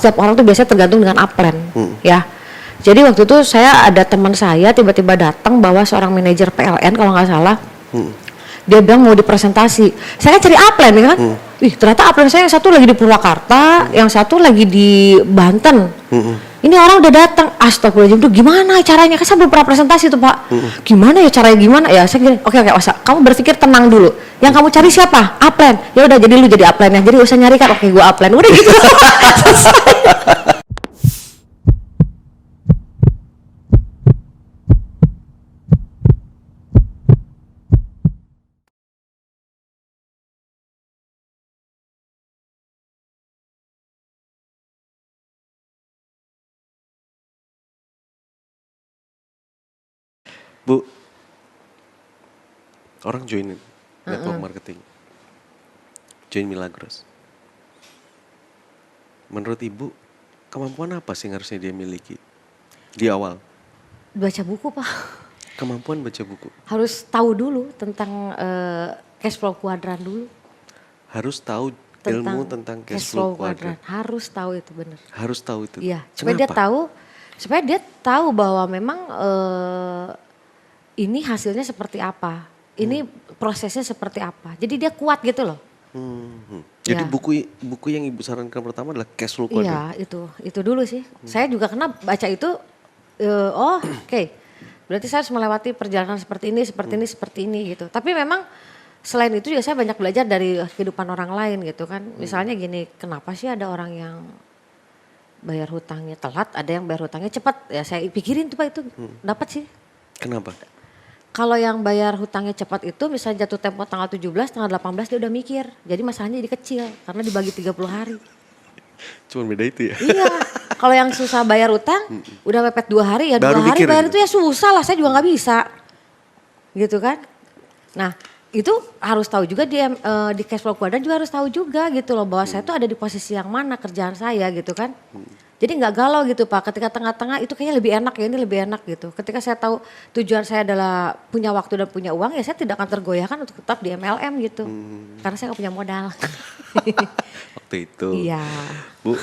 Setiap orang tuh biasanya tergantung dengan upline, ya. Jadi waktu itu saya ada teman saya tiba-tiba datang bawa seorang manajer PLN kalau nggak salah. Dia bilang mau dipresentasi. Saya kan cari upline ya kan. Ih, ternyata upline saya yang satu lagi di Purwakarta, yang satu lagi di Banten. Ini orang udah datang. Astagfirullahaladzim, tuh gimana caranya? Kan saya belum pernah presentasi tuh Pak. Gimana ya caranya gimana? Ya saya gini, oke, Osa, kamu berpikir tenang dulu. Yang kamu cari siapa? Upline. Ya udah, jadi lu jadi upline ya. Jadi usah nyari kan. Oke, gua upline. Udah gitu. Bu, orang join network marketing, join Milagros. Menurut Ibu, kemampuan apa sih yang harusnya dia miliki di awal? Baca buku Pak. Kemampuan baca buku. Harus tahu dulu tentang cash flow kuadran dulu. Harus tahu ilmu tentang cash flow kuadran. Harus tahu itu benar. Harus tahu itu. Iya, supaya dia tahu bahwa memang ini hasilnya seperti apa. Ini prosesnya seperti apa. Jadi dia kuat gitu loh. Jadi Ya. buku yang Ibu sarankan pertama adalah cash flow kuadran. Iya, itu dulu sih. Saya juga kena baca itu oke. Berarti saya harus melewati perjalanan seperti ini gitu. Tapi memang selain itu juga saya banyak belajar dari kehidupan orang lain gitu kan. Misalnya gini, kenapa sih ada orang yang bayar hutangnya telat, ada yang bayar hutangnya cepat? Ya saya pikirin tuh Pak, itu dapat sih. Kenapa? Kalau yang bayar hutangnya cepat itu misalnya jatuh tempo tanggal 17, tanggal 18 dia udah mikir. Jadi masalahnya jadi kecil karena dibagi 30 hari. Cuman beda itu ya? Iya, kalau yang susah bayar utang udah mepet 2 hari ya, Baru 2 hari mikir bayar gitu. itu ya susah lah, saya juga gak bisa. Gitu kan. Nah itu harus tahu juga di cash flow kuadran juga harus tahu juga gitu loh, bahwa saya tuh ada di posisi yang mana kerjaan saya gitu kan. Jadi nggak galau gitu Pak, ketika tengah-tengah itu kayaknya lebih enak ya, ini lebih enak gitu. Ketika saya tahu tujuan saya adalah punya waktu dan punya uang, ya saya tidak akan tergoyahkan untuk tetap di MLM gitu. Karena saya nggak punya modal. Waktu itu. Iya. Bu,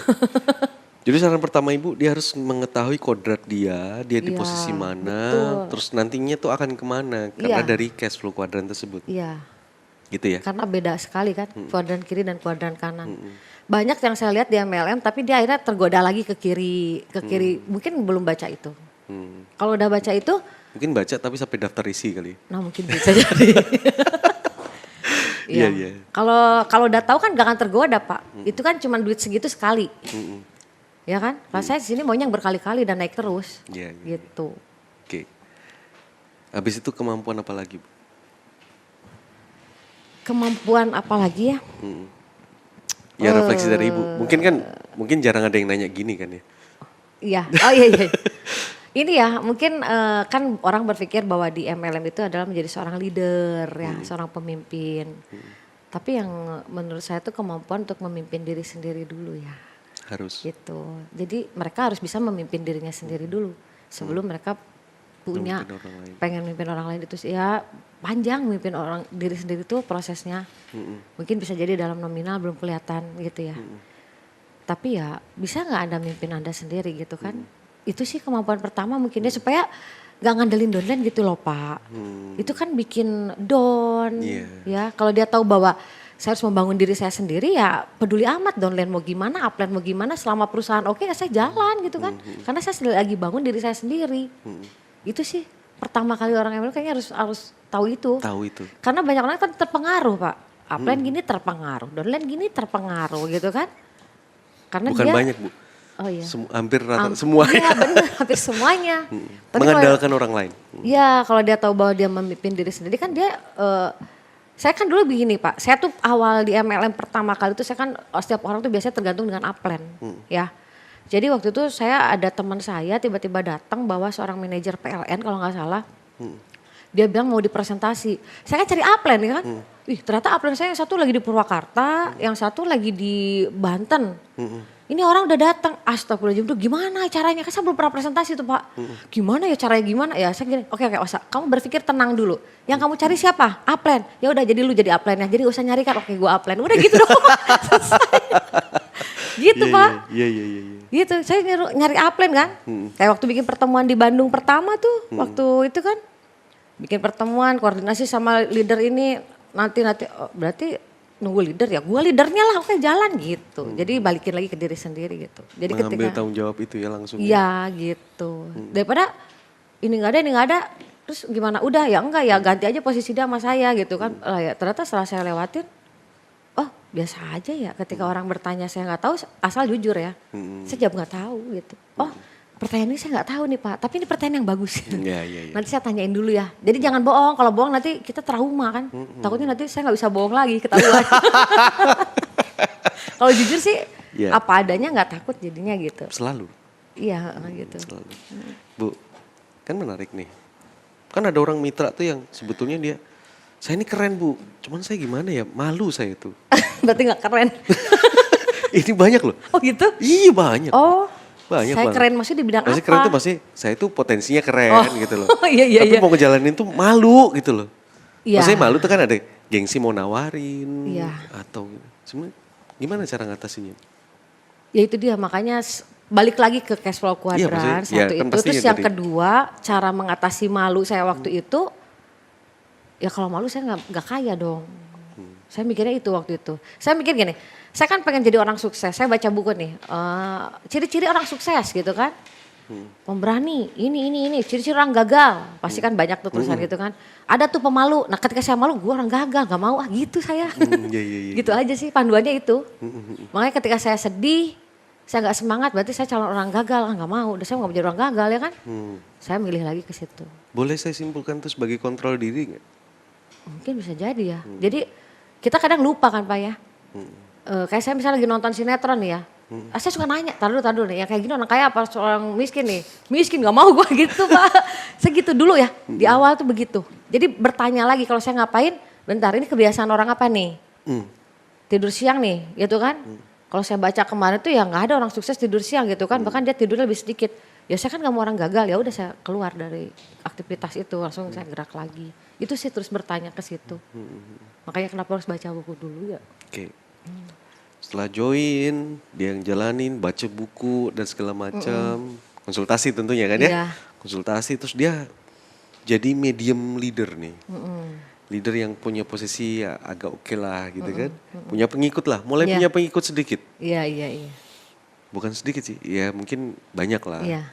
jadi saran pertama Ibu, dia harus mengetahui kodrat dia di Iya, posisi mana, betul. terus nantinya tuh akan kemana, karena Iya. dari cash flow kuadran tersebut. Iya. Gitu ya? Karena beda sekali kan, kuadran kiri dan kuadran kanan. Banyak yang saya lihat di MLM tapi dia akhirnya tergoda lagi ke kiri, mungkin belum baca itu. Kalau udah baca itu, Mungkin baca tapi sampai daftar isi kali. nah mungkin bisa jadi. Iya, iya. Kalau udah tahu kan gak akan tergoda Pak. Itu kan cuma duit segitu sekali. Ya kan? Kalau saya di sini maunya yang berkali-kali dan naik terus. Iya, iya. Gitu. Oke. Habis itu kemampuan apa lagi, Bu? Kemampuan apa lagi ya? Ya refleksi dari Ibu. Mungkin jarang ada yang nanya gini kan ya. Iya, oh iya. Ini ya mungkin kan orang berpikir bahwa di MLM itu adalah menjadi seorang leader ya, seorang pemimpin. Tapi yang menurut saya itu kemampuan untuk memimpin diri sendiri dulu ya. Harus. Gitu. Jadi mereka harus bisa memimpin dirinya sendiri dulu sebelum mereka punya Memimpin orang lain. pengen memimpin orang lain. Itu sih ya panjang memimpin orang diri sendiri itu prosesnya. Mungkin bisa jadi dalam nominal belum kelihatan gitu ya. Tapi ya bisa nggak Anda mimpin Anda sendiri gitu kan. Itu sih kemampuan pertama mungkin dia supaya nggak ngandelin downline gitu loh Pak. Itu kan bikin down ya. Kalau dia tahu bahwa saya harus membangun diri saya sendiri, ya peduli amat downline mau gimana, upline mau gimana, selama perusahaan oke ya saya jalan gitu kan. Karena saya lagi bangun diri saya sendiri. Itu sih pertama kali orang MLM kayaknya harus tahu itu. Tahu itu. Karena banyak orang kan terpengaruh Pak. Upline gini terpengaruh, downline gini terpengaruh gitu kan. Karena Bukan dia banyak, Bu. Oh iya. Hampir rata semua. Iya benar, hampir semuanya. Tapi Mengandalkan orang lain. Iya, kalau dia tahu bahwa dia memimpin diri sendiri kan dia saya kan dulu begini Pak, saya tuh awal di MLM pertama kali itu saya kan setiap orang tuh biasanya tergantung dengan upline ya. Jadi waktu itu saya ada teman saya tiba-tiba datang bawa seorang manajer PLN kalau nggak salah. Dia bilang mau dipresentasi. Saya kan cari upline ya kan. Ih, ternyata upline saya yang satu lagi di Purwakarta, yang satu lagi di Banten. Ini orang udah datang, astagfirullahaladzim, tuh gimana caranya? Kan saya belum pernah presentasi tuh Pak. Gimana ya caranya gimana? Ya saya gini, oke Osa, kamu berpikir tenang dulu. Yang kamu cari siapa? Upline. Ya udah jadi lu jadi upline ya. Jadi usah nyari kan, oke gua upline. Udah gitu dong. Gitu Iya, Pak. Iya, iya, iya. Iya. Gitu, saya nyari upline kan. Kayak waktu bikin pertemuan di Bandung pertama tuh, waktu itu kan. Bikin pertemuan, koordinasi sama leader ini, nanti oh, berarti nunggu leader ya. Gue leadernya lah, oke jalan gitu. Jadi balikin lagi ke diri sendiri gitu. Jadi Mengambil ketika, tanggung jawab itu ya langsung. iya gitu. Daripada ini nggak ada, terus gimana? Udah ya enggak ya ganti aja posisi dia sama saya gitu kan. Lah ya ternyata setelah saya lewatin, oh biasa aja ya ketika orang bertanya saya nggak tahu asal jujur ya. Saya jawab nggak tahu gitu. Oh pertanyaan ini saya nggak tahu nih Pak, tapi ini pertanyaan yang bagus. Iya, iya, iya. Nanti saya tanyain dulu ya. Jadi jangan bohong, kalau bohong nanti kita trauma kan. Takutnya nanti saya nggak bisa bohong lagi ketahuan. Kalau jujur sih Iya. apa adanya nggak takut jadinya gitu. Selalu. Iya gitu. Selalu. Bu, kan menarik nih. Kan ada orang mitra tuh yang sebetulnya dia, saya ini keren Bu, cuman saya gimana ya, malu saya tuh. Berarti nggak keren. Ini banyak loh. Oh gitu? Iya banyak. Oh. Banyak Saya banget. keren maksudnya di bidang Maksudnya apa? keren tuh pasti saya tuh potensinya keren gitu loh. Iya, iya, Tapi iya. mau ngejalanin tuh malu gitu loh. Iya. Maksudnya malu tuh kan ada gengsi mau nawarin Iya. atau sebenarnya gimana cara ngatasinnya? Ya itu dia makanya balik lagi ke cash flow Iya, kuadran maksudnya, ya, satu kan itu. pastinya Terus yang tadi. kedua cara mengatasi malu saya waktu itu, ya kalau malu saya nggak kaya dong. Saya mikirnya itu waktu itu. Saya mikir gini, saya kan pengen jadi orang sukses. Saya baca buku nih, ciri-ciri orang sukses gitu kan. Pemberani, ini. Ciri-ciri orang gagal. Pasti kan banyak tuh tulisan gitu kan. Ada tuh pemalu. Nah ketika saya malu, gue orang gagal. Gak mau gitu saya. Iya, iya, iya. Gitu aja sih panduannya itu. Makanya ketika saya sedih, saya gak semangat berarti saya calon orang gagal. Gak mau, udah saya gak menjadi orang gagal ya kan. Saya milih lagi ke situ. Boleh saya simpulkan tuh sebagai kontrol diri nggak? Mungkin bisa jadi ya. Jadi kita kadang lupa kan Pak ya. Kayak saya misalnya lagi nonton sinetron nih ya. Saya suka nanya, tar dulu nih, ya kayak gini orang kaya apa orang miskin nih. Miskin gak mau gue gitu Pak. Segitu dulu ya, di awal tuh begitu. Jadi bertanya lagi kalau saya ngapain, bentar ini kebiasaan orang apa nih. Tidur siang nih gitu kan. Kalau saya baca kemarin tuh ya gak ada orang sukses tidur siang gitu kan. Bahkan dia tidurnya lebih sedikit. Ya saya kan gak mau orang gagal, ya udah saya keluar dari aktivitas itu langsung saya gerak lagi. Itu sih terus bertanya ke situ. Makanya kenapa harus baca buku dulu ya. Oke. Setelah join, dia yang jalanin, baca buku dan segala macam, konsultasi tentunya kan ya. Iya. Konsultasi terus dia jadi medium leader nih. Leader yang punya posisi ya agak oke lah gitu kan. Punya pengikut lah, mulai Iya. punya pengikut sedikit. Iya. Bukan sedikit sih, ya mungkin banyak lah. Iya.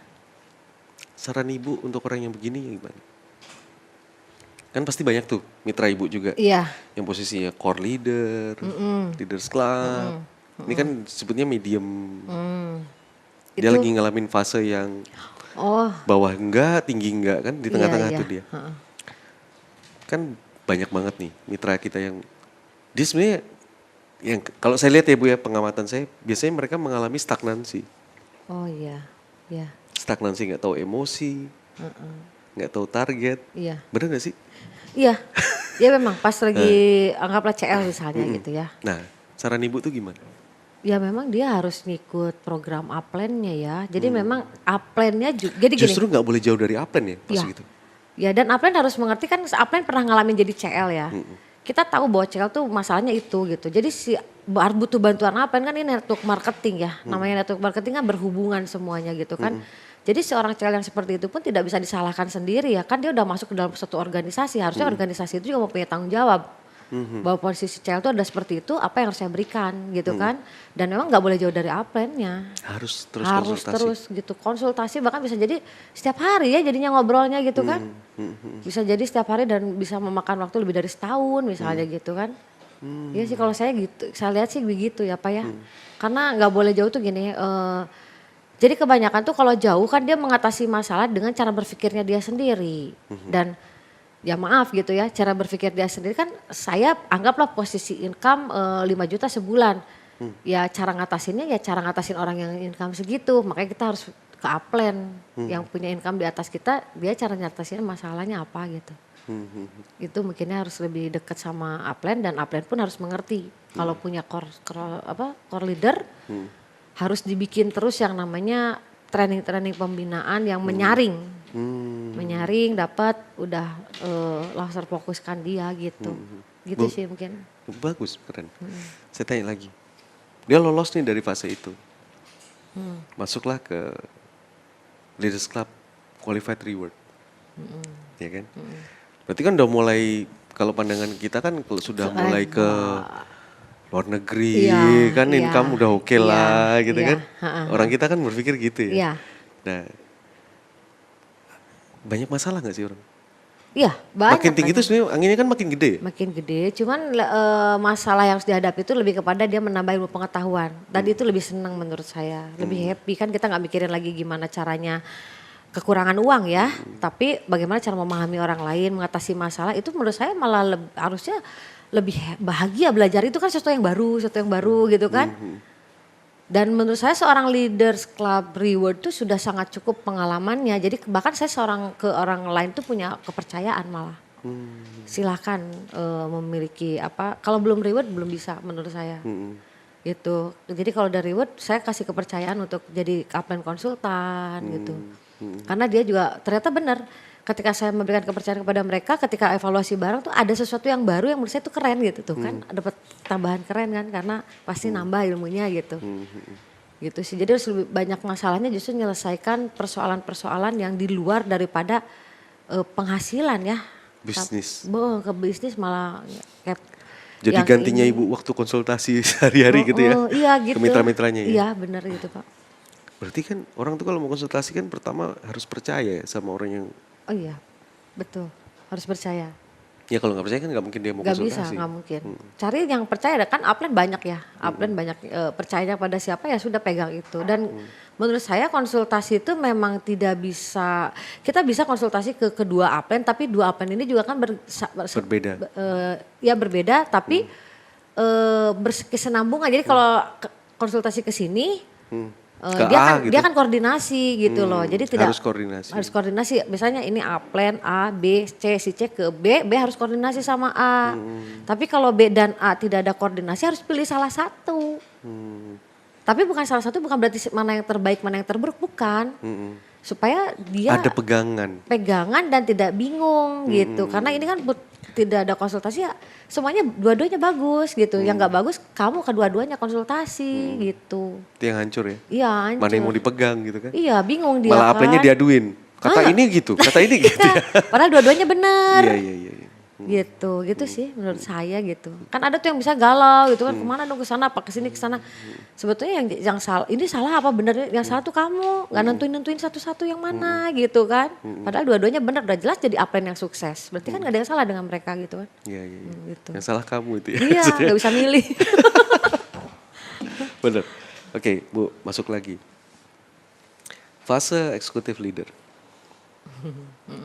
Saran ibu untuk orang yang begini gimana? Kan pasti banyak tuh mitra ibu juga. Iya. Yang posisinya core leader, leaders club. Ini kan sebutnya medium. Dia Itu- lagi ngalamin fase yang Oh. bawah enggak, tinggi enggak kan di tengah-tengah iya. tuh dia. Kan banyak banget nih mitra kita yang dia sebenarnya yang kalau saya lihat ya Bu ya pengamatan saya biasanya mereka mengalami stagnansi. Oh iya. Iya. Stagnansi nggak tahu emosi, nggak tahu target. Iya. Bener gak sih? Iya. Ya memang pas lagi anggaplah CL misalnya gitu ya. Nah saran ibu tuh gimana? Ya memang dia harus ngikut program upline-nya ya. Jadi memang upline-nya juga jadi gini. Justru nggak boleh jauh dari upline ya pas Iya. gitu. Ya dan upline harus mengerti kan upline pernah ngalamin jadi CL ya. Kita tahu bahwa CL tuh masalahnya itu gitu. Jadi si harus butuh bantuan upline kan ini network marketing ya. Namanya network marketing kan berhubungan semuanya gitu kan. Jadi seorang CL yang seperti itu pun tidak bisa disalahkan sendiri ya. Kan dia udah masuk ke dalam suatu organisasi. Harusnya organisasi itu juga mempunyai tanggung jawab. Bahwa posisi CL itu ada seperti itu apa yang harus saya berikan gitu kan. Dan memang gak boleh jauh dari upline-nya. Harus terus Harus konsultasi. terus gitu konsultasi bahkan bisa jadi setiap hari ya jadinya ngobrolnya gitu kan. Bisa jadi setiap hari dan bisa memakan waktu lebih dari setahun misalnya gitu kan. Iya sih kalau saya gitu, saya lihat sih begitu ya Pak ya. Karena nggak boleh jauh tuh gini, jadi kebanyakan tuh kalau jauh kan dia mengatasi masalah dengan cara berpikirnya dia sendiri. Dan ya maaf gitu ya, cara berpikir dia sendiri kan saya anggaplah posisi income 5 juta sebulan. Ya cara ngatasinnya ya cara ngatasin orang yang income segitu. Makanya kita harus ke upline yang punya income di atas kita, dia cara nyatasin masalahnya apa gitu. Itu mungkinnya harus lebih dekat sama upline dan upline pun harus mengerti. Kalau punya core leader harus dibikin terus yang namanya training-training pembinaan yang menyaring. Menyaring dapat udah laser fokuskan dia gitu. Gitu Bu. sih mungkin. Bagus, keren. Saya tanya lagi. Dia lolos nih dari fase itu. Masuklah ke Leaders Club Qualified Reward. Ya kan? Berarti kan udah mulai, kalau pandangan kita kan kalau sudah mulai ke luar negeri Iya, kan iya, income udah oke iya, lah gitu iya, kan. Orang kita kan berpikir gitu ya. Iya, Nah, banyak masalah nggak sih orang? iya banyak. Makin tinggi itu sebenarnya anginnya kan makin gede ya? Makin gede, cuman masalah yang harus dihadapi itu lebih kepada dia menambah ilmu pengetahuan. Dan itu lebih senang menurut saya, lebih happy kan kita nggak mikirin lagi gimana caranya kekurangan uang ya, tapi bagaimana cara memahami orang lain, mengatasi masalah itu menurut saya malah harusnya lebih bahagia belajar itu kan sesuatu yang baru gitu kan. Dan menurut saya seorang Leaders Club Reward itu sudah sangat cukup pengalamannya. Jadi bahkan saya ke orang lain tuh punya kepercayaan malah. Silakan memiliki apa? Kalau belum reward belum bisa menurut saya. Gitu. Jadi kalau dari reward saya kasih kepercayaan untuk jadi upline konsultan gitu. Karena dia juga ternyata benar. Ketika saya memberikan kepercayaan kepada mereka, ketika evaluasi barang tuh ada sesuatu yang baru yang menurut saya tuh keren gitu tuh kan, dapat tambahan keren kan karena pasti nambah ilmunya gitu. Gitu sih. Jadi harus lebih banyak masalahnya justru menyelesaikan persoalan-persoalan yang di luar daripada penghasilan ya. Bisnis. Ke bisnis malah kayak Jadi yang gantinya ini. ibu waktu konsultasi sehari-hari gitu ya? Iya gitu. Ke mitra-mitranya ya? Iya benar gitu Pak. Berarti kan orang tuh kalau mau konsultasi kan pertama harus percaya ya sama orang yang... Oh iya betul harus percaya. Ya kalau nggak percaya kan nggak mungkin dia mau Gak bisa, konsultasi. nggak mungkin. Cari yang percaya, kan upline banyak ya. Upline banyak percayanya pada siapa ya sudah pegang itu. Dan menurut saya konsultasi itu memang tidak bisa, kita bisa konsultasi ke kedua upline, tapi dua upline ini juga kan Berbeda. Ya berbeda, tapi berkesinambungan. Jadi kalau konsultasi ke sini, Ke dia A kan gitu. dia kan koordinasi gitu loh. Jadi tidak Harus koordinasi. harus koordinasi. Misalnya ini upline A, B, C, si C ke B harus koordinasi sama A. Tapi kalau B dan A tidak ada koordinasi harus pilih salah satu. Tapi bukan salah satu bukan berarti mana yang terbaik, mana yang terburuk, bukan. Supaya dia Ada pegangan. dan tidak bingung gitu. Karena ini kan tidak ada konsultasi ya semuanya dua-duanya bagus gitu. Yang nggak bagus kamu kedua-duanya konsultasi gitu. Itu yang hancur ya? Iya hancur. Mana yang mau dipegang gitu kan? Iya bingung dia Malah kan. upline-nya diaduin. Kata ini gitu, kata ini gitu ya. Padahal dua-duanya benar. Iya. Gitu sih menurut saya gitu. Kan ada tuh yang bisa galau gitu kan, kemana dong, ke sana apa ke sini ke sana. Sebetulnya yang salah, ini salah apa benar, yang salah tuh kamu, nggak nentuin satu-satu yang mana gitu kan. Padahal dua-duanya benar, udah jelas jadi upline yang sukses. Berarti kan nggak ada yang salah dengan mereka gitu kan. Iya. Gitu. Yang salah kamu itu ya. Iya, nggak bisa milih. Bener. Oke, Bu, masuk lagi. Fase executive leader.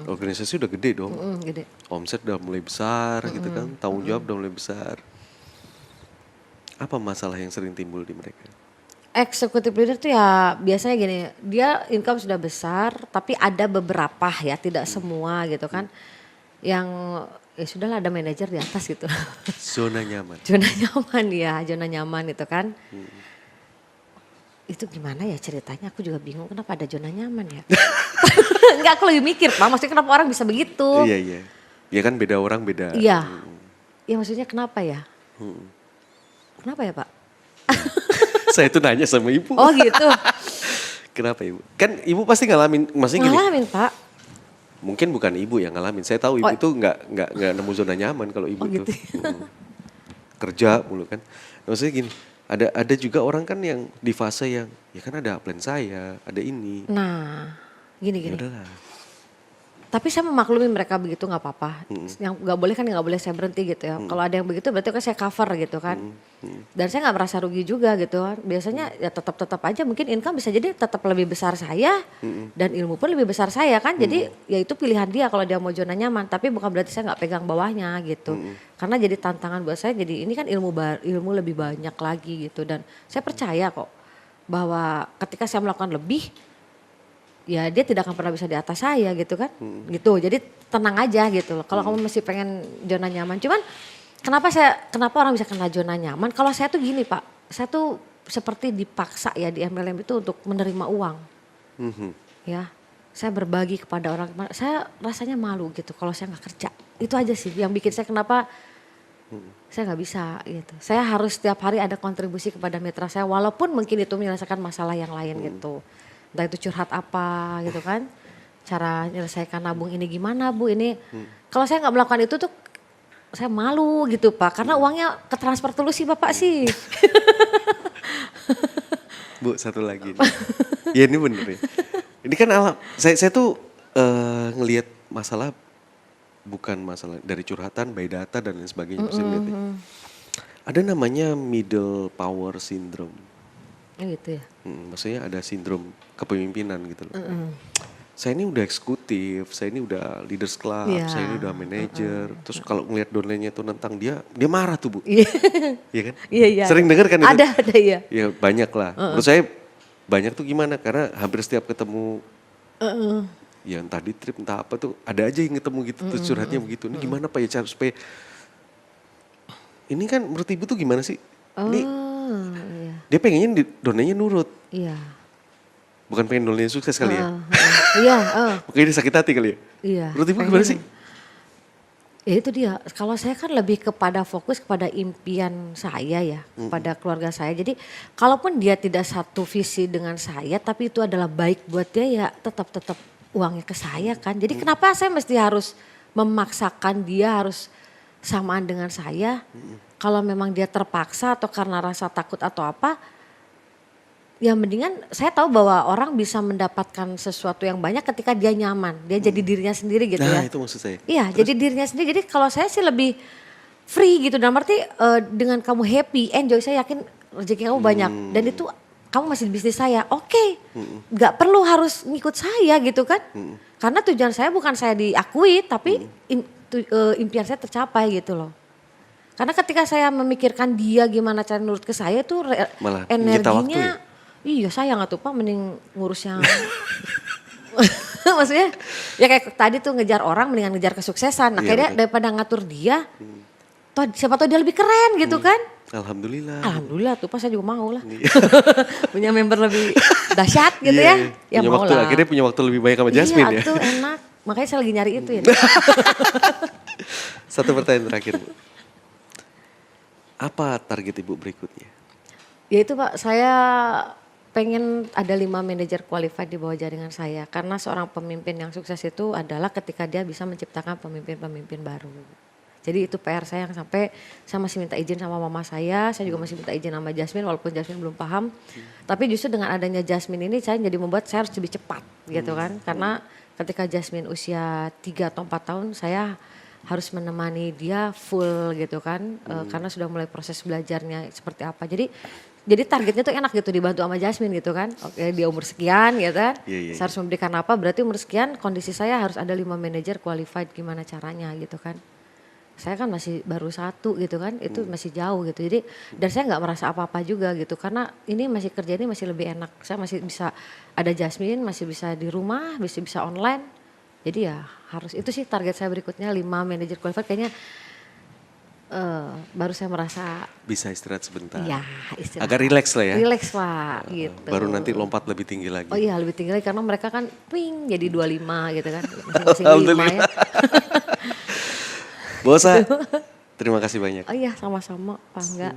Organisasi udah gede dong. Gede. Omset udah mulai besar gitu kan. Tanggung jawab udah mulai besar. Apa masalah yang sering timbul di mereka? Executive leader tuh ya biasanya gini, dia income sudah besar tapi ada beberapa ya, tidak semua gitu kan. Yang ya sudahlah ada manajer di atas gitu. Zona nyaman. Zona nyaman ya, zona nyaman itu kan. Itu gimana ya ceritanya, aku juga bingung kenapa ada zona nyaman ya. Enggak, aku lagi mikir Pak, maksudnya kenapa orang bisa begitu. Iya. Ya kan beda orang beda. Iya, ya maksudnya kenapa ya. Kenapa ya Pak? Saya tuh nanya sama ibu. Oh gitu. Kenapa ibu? Kan ibu pasti ngalamin, maksudnya gini. Ngalamin Pak. Mungkin bukan ibu yang ngalamin. Saya tahu ibu itu nggak nemu zona nyaman kalau ibu Gitu. kerja mulu kan. Maksudnya gini, ada juga orang kan yang di fase yang ya kan ada plan saya, ada ini. Nah, gini. Ya udahlah. Tapi saya memaklumi mereka begitu nggak apa-apa. Yang nggak boleh kan nggak boleh saya berhenti gitu ya. Kalau ada yang begitu berarti kan saya cover gitu kan. Dan saya nggak merasa rugi juga gitu kan. Biasanya ya tetap aja mungkin income bisa jadi tetap lebih besar saya dan ilmu pun lebih besar saya kan. Jadi ya itu pilihan dia kalau dia mau zona nyaman. Tapi bukan berarti saya nggak pegang bawahnya gitu. Karena jadi tantangan buat saya. Jadi ini kan ilmu lebih banyak lagi gitu. Dan saya percaya kok bahwa ketika saya melakukan lebih, ya dia tidak akan pernah bisa di atas saya gitu kan. Gitu. Jadi tenang aja gitu loh. Kalau kamu masih pengen zona nyaman. Cuman kenapa orang bisa kena zona nyaman? Kalau saya tuh gini Pak, saya tuh seperti dipaksa ya di MLM itu untuk menerima uang. Ya, saya berbagi kepada orang, saya rasanya malu gitu kalau saya nggak kerja. Itu aja sih yang bikin saya kenapa saya nggak bisa gitu. Saya harus setiap hari ada kontribusi kepada mitra saya walaupun mungkin itu menyelesaikan masalah yang lain gitu. Entah itu curhat apa gitu kan. Cara menyelesaikan nabung ini gimana Bu ini. Kalau saya nggak melakukan itu tuh saya malu gitu Pak. Karena uangnya ke transfer dulu sih Bapak sih. Bu satu lagi nih. Ya ini bener ya. Ini kan alam. Saya tuh ngelihat masalah bukan masalah dari curhatan, by data dan lain sebagainya. Ada namanya middle power syndrome. Gitu ya. Maksudnya ada sindrom kepemimpinan gitu loh. Saya ini udah eksekutif, saya ini udah leaders club, saya ini udah manager. Terus kalau ngelihat downline-nya itu tentang dia marah tuh Bu. Iya kan? Iya. Sering dengar kan itu? Ada ya. Ya banyak lah. Menurut saya banyak tuh gimana? Karena hampir setiap ketemu ya entah di trip entah apa tuh ada aja yang ketemu gitu terus curhatnya begitu. Ini gimana Pak ya cara supaya ini kan menurut Ibu tuh gimana sih? Ini Iya. dia pengennya donanya nurut. Iya. Bukan pengen donanya sukses kali ya. Iya. Makanya dia sakit hati kali ya. Iya. Menurut Ibu gimana sih? Ya itu dia. Kalau saya kan lebih kepada fokus kepada impian saya ya, kepada keluarga saya. Jadi kalaupun dia tidak satu visi dengan saya, tapi itu adalah baik buat dia ya tetap uangnya ke saya kan. Jadi kenapa saya mesti harus memaksakan dia harus samaan dengan saya? Kalau memang dia terpaksa atau karena rasa takut atau apa, ya mendingan saya tahu bahwa orang bisa mendapatkan sesuatu yang banyak ketika dia nyaman. Dia jadi dirinya sendiri gitu ya. Nah itu maksud saya. Iya jadi dirinya sendiri. Jadi kalau saya sih lebih free gitu. Dalam arti dengan kamu happy, enjoy, saya yakin rezeki kamu banyak. Dan itu kamu masih di bisnis saya, oke. Gak perlu harus ngikut saya gitu kan. Karena tujuan saya bukan saya diakui tapi impian saya tercapai gitu loh. Karena ketika saya memikirkan dia gimana cara nurut ke saya itu Malah menyita waktu energinya. Iya sayang atuh Pak mending ngurus yang. Maksudnya ya kayak tadi tuh ngejar orang mendingan ngejar kesuksesan. Nah kayaknya daripada ngatur dia. Siapa tahu dia lebih keren gitu kan. Alhamdulillah tuh Pak saya juga mau lah. Punya member lebih dahsyat gitu ya. Ya punya mau waktu, lah. akhirnya punya waktu lebih banyak sama Jasmine ya. Iya tuh enak. Makanya saya lagi nyari itu ya. Satu pertanyaan terakhir Bu. Apa target Ibu berikutnya? Ya itu Pak saya pengen ada 5 manajer qualified di bawah jaringan saya. Karena seorang pemimpin yang sukses itu adalah ketika dia bisa menciptakan pemimpin-pemimpin baru. Jadi itu PR saya yang sampai saya masih minta izin sama mama saya juga masih minta izin sama Jasmine walaupun Jasmine belum paham. Tapi justru dengan adanya Jasmine ini saya jadi membuat saya harus lebih cepat gitu kan. Karena ketika Jasmine usia 3 atau 4 tahun saya harus menemani dia full gitu kan. Karena sudah mulai proses belajarnya seperti apa. Jadi targetnya tuh enak gitu dibantu sama Jasmine gitu kan. Oke dia umur sekian gitu kan. Saya harus memberikan apa berarti umur sekian kondisi saya harus ada 5 manajer qualified gimana caranya gitu kan. Saya kan masih baru 1 gitu kan, itu masih jauh gitu. Jadi dan saya nggak merasa apa-apa juga gitu karena ini masih kerja ini masih lebih enak. Saya masih bisa ada Jasmine, masih bisa di rumah, masih bisa online. Jadi ya harus itu sih target saya berikutnya 5 manajer qualified kayaknya baru saya merasa bisa istirahat sebentar. Iya, istirahat. Agak rileks lah ya. Rileks Pak gitu. Baru nanti lompat lebih tinggi lagi. Oh iya lebih tinggi lagi karena mereka kan ping jadi 25 gitu kan. Masing-masing 5 ya. Bosa, terima kasih banyak. Oh iya sama-sama Pak Angga.